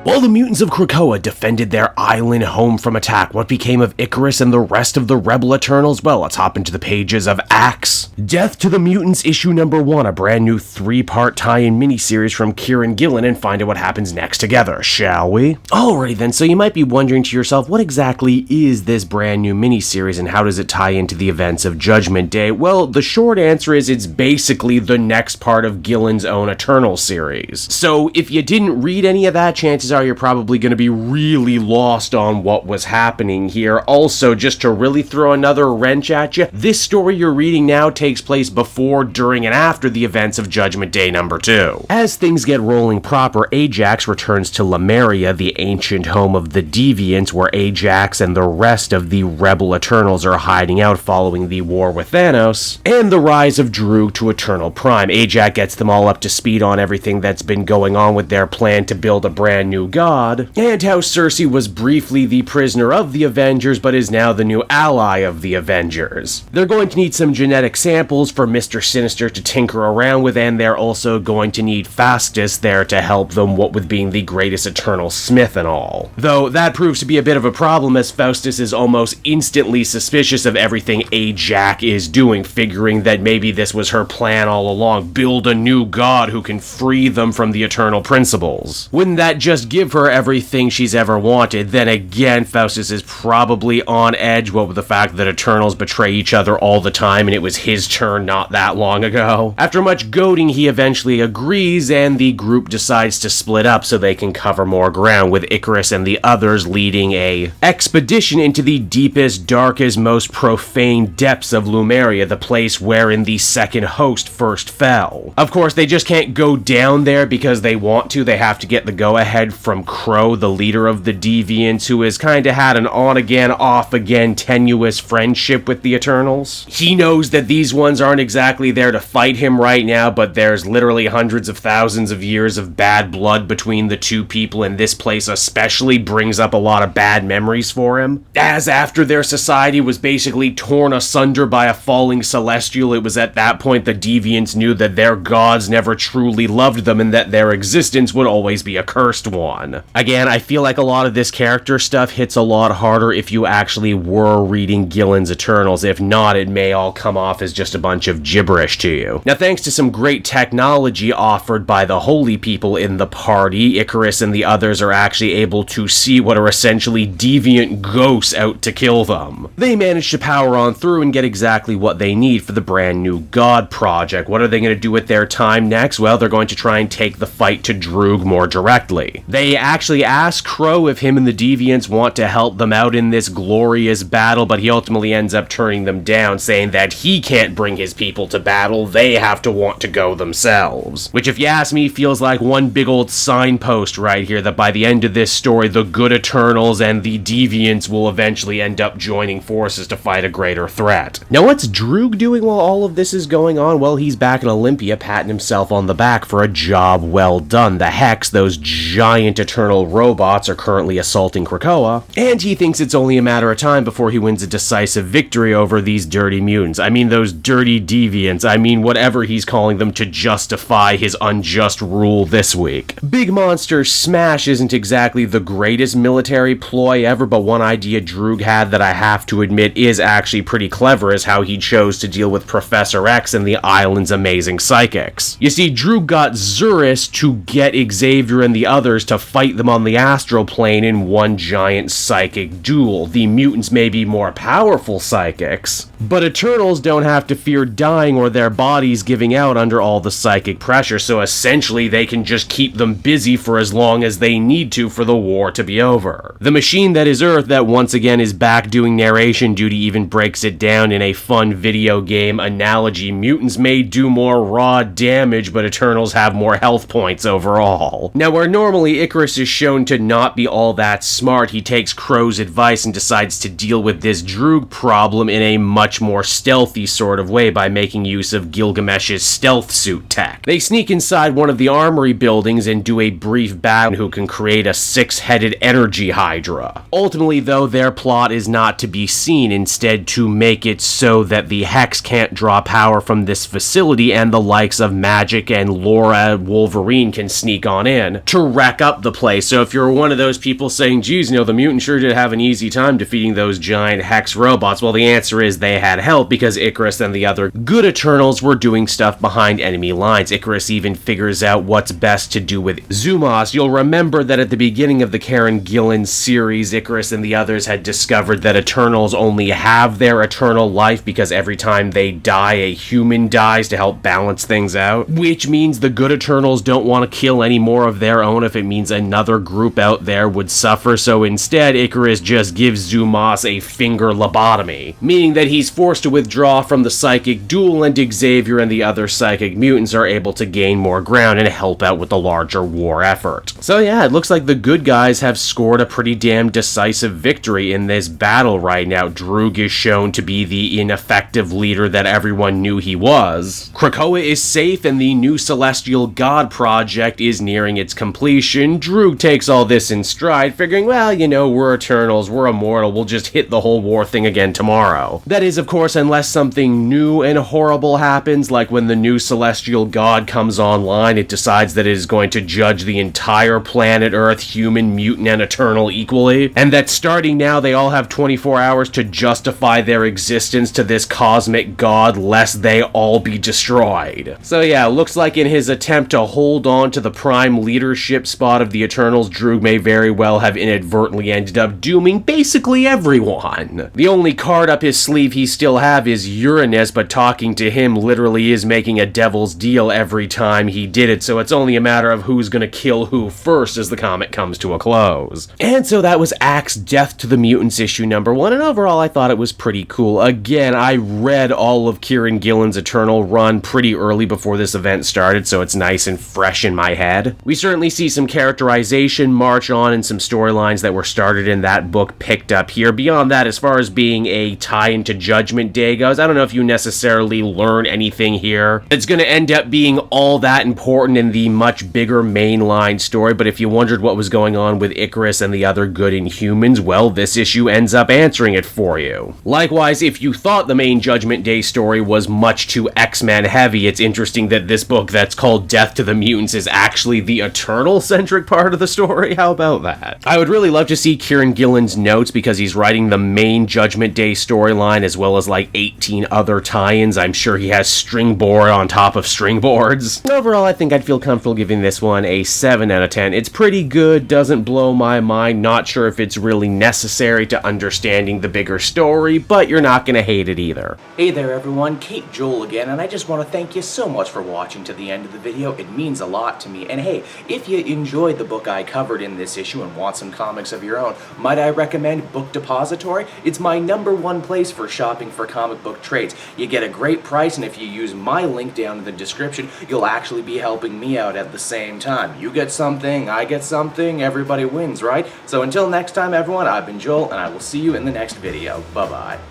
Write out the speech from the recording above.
While the mutants of Krakoa defended their island home from attack, what became of Icarus and the rest of the Rebel Eternals? Well, let's hop into the pages of Axe. Death to the Mutants issue number 1, a brand new 3-part tie-in miniseries from Kieran Gillen, and find out what happens next together, shall we? Alrighty then, so you might be wondering to yourself, what exactly is this brand new miniseries and how does it tie into the events of Judgment Day? Well, the short answer is it's basically the next part of Gillen's own Eternal series. So if you didn't read any of that, chances are you're probably going to be really lost on what was happening here. Also, just to really throw another wrench at you, this story you're reading now takes place before, during, and after the events of Judgment Day number 2. As things get rolling proper, Ajax returns to Lemuria, the ancient home of the Deviants, where Ajax and the rest of the Rebel Eternals are hiding out following the war with Thanos, and the rise of Droog to Eternal Prime. Ajax gets them all up to speed on everything that's been going on with their plan to build a brand new god, and how Cersei was briefly the prisoner of the Avengers but is now the new ally of the Avengers. They're going to need some genetic samples for Mr. Sinister to tinker around with, and they're also going to need Phastos there to help them, what with being the greatest Eternal Smith and all. Though that proves to be a bit of a problem, as Phastos is almost instantly suspicious of everything Ajax is doing, figuring that maybe this was her plan all along, build a new god who can free them from the Eternal Principles. Wouldn't that just give her everything she's ever wanted? Then again, Phastos is probably on edge, what with the fact that Eternals betray each other all the time and it was his turn not that long ago. After much goading, he eventually agrees and the group decides to split up so they can cover more ground, with Icarus and the others leading a expedition into the deepest, darkest, most profane depths of Lemuria, the place wherein the second host first fell. Of course, they just can't go down there because they want to. They have to get the go-ahead from Crow, the leader of the Deviants, who has kinda had an on-again, off-again, tenuous friendship with the Eternals. He knows that these ones aren't exactly there to fight him right now, but there's literally hundreds of thousands of years of bad blood between the two people, and this place especially brings up a lot of bad memories for him. As after their society was basically torn asunder by a falling Celestial, it was at that point the Deviants knew that their gods never truly loved them and that their existence would always be a cursed one. Again, I feel like a lot of this character stuff hits a lot harder if you actually were reading Gillen's Eternals. If not, it may all come off as just a bunch of gibberish to you. Now, thanks to some great technology offered by the holy people in the party, Icarus and the others are actually able to see what are essentially deviant ghosts out to kill them. They manage to power on through and get exactly what they need for the brand new God project. What are they going to do with their time next? Well, they're going to try and take the fight to Droog more directly. They actually ask Crow if him and the Deviants want to help them out in this glorious battle, but he ultimately ends up turning them down, saying that he can't bring his people to battle, they have to want to go themselves. Which, if you ask me, feels like one big old signpost right here that by the end of this story, the good Eternals and the Deviants will eventually end up joining forces to fight a greater threat. Now, what's Droog doing while all of this is going on? Well, he's back in Olympia patting himself on the back for a job well done. The Hex, those giant Eternal robots, are currently assaulting Krakoa, and he thinks it's only a matter of time before he wins a decisive victory over these dirty mutants. I mean, those dirty Deviants. I mean, whatever he's calling them to justify his unjust rule this week. Big Monster Smash isn't exactly the greatest military ploy ever, but one idea Droog had that I have to admit is actually pretty clever is how he chose to deal with Professor X and the island's amazing psychics. You see, Droog got Zurus to get Xavier and the others to fight them on the astral plane in one giant psychic duel. The mutants may be more powerful psychics, but Eternals don't have to fear dying or their bodies giving out under all the psychic pressure, so essentially they can just keep them busy for as long as they need to for the war to be over. The machine that is Earth, that once again is back doing narration duty, even breaks it down in a fun video game analogy. Mutants may do more raw damage, but Eternals have more health points overall. Now, where normally Icarus is shown to not be all that smart, he takes Crow's advice and decides to deal with this Droog problem in a much more stealthy sort of way by making use of Gilgamesh's stealth suit tech. They sneak inside one of the armory buildings and do a brief battle who can create a 6-headed energy hydra. Ultimately, though, their plot is not to be seen, instead to make it so that the Hex can't draw power from this facility and the likes of Magik and Laura Wolverine can sneak on in to wreck up up the place. So if you're one of those people saying, geez, the mutant sure did have an easy time defeating those giant Hex robots, well, the answer is they had help because Icarus and the other good Eternals were doing stuff behind enemy lines. Icarus even figures out what's best to do with Zumos. You'll remember that at the beginning of the Karen Gillan series, Icarus and the others had discovered that Eternals only have their eternal life because every time they die, a human dies to help balance things out, which means the good Eternals don't want to kill any more of their own if it means another group out there would suffer. So instead, Icarus just gives Zumos a finger lobotomy, meaning that he's forced to withdraw from the psychic duel, and Xavier and the other psychic mutants are able to gain more ground and help out with the larger war effort. So yeah, it looks like the good guys have scored a pretty damn decisive victory in this battle right now. Droog is shown to be the ineffective leader that everyone knew he was. Krakoa is safe and the new Celestial God project is nearing its completion. Droog takes all this in stride, figuring, well, we're Eternals, we're immortal, we'll just hit the whole war thing again tomorrow. That is, of course, unless something new and horrible happens, like when the new Celestial God comes online, it decides that it is going to judge the entire planet Earth, human, mutant, and Eternal equally, and that starting now they all have 24 hours to justify their existence to this cosmic god lest they all be destroyed. So yeah, looks like in his attempt to hold on to the prime leadership spot of the Eternals, Droog may very well have inadvertently ended up dooming basically everyone. The only card up his sleeve he still have is Uranus, but talking to him literally is making a devil's deal every time he did it, so it's only a matter of who's gonna kill who first as the comic comes to a close. And so that was Axe Death to the Mutants issue number 1, and overall I thought it was pretty cool. Again, I read all of Kieran Gillen's Eternal run pretty early before this event started, so it's nice and fresh in my head. We certainly see some characterization march on and some storylines that were started in that book picked up here. Beyond that, as far as being a tie into Judgment Day goes, I don't know if you necessarily learn anything here that's going to end up being all that important in the much bigger mainline story, but if you wondered what was going on with Icarus and the other good Inhumans, well, this issue ends up answering it for you. Likewise, if you thought the main Judgment Day story was much too X-Men heavy, it's interesting that this book that's called Death to the Mutants is actually the Eternal-centric part of the story. How about that? I would really love to see Kieran Gillen's notes because he's writing the main Judgment Day storyline as well as like 18 other tie-ins. I'm sure he has stringboard on top of stringboards. Overall, I think I'd feel comfortable giving this one a 7 out of 10. It's pretty good, doesn't blow my mind, not sure if it's really necessary to understanding the bigger story, but you're not gonna hate it either. Hey there everyone, Kate Joel again, and I just want to thank you so much for watching to the end of the video. It means a lot to me. And hey, if you enjoyed the book I covered in this issue and want some comics of your own, might I recommend Book Depository? It's my #1 place for shopping for comic book trades. You get a great price, and if you use my link down in the description, you'll actually be helping me out at the same time. You get something, I get something, everybody wins, right? So until next time everyone, I've been Joel, and I will see you in the next video. Bye-bye.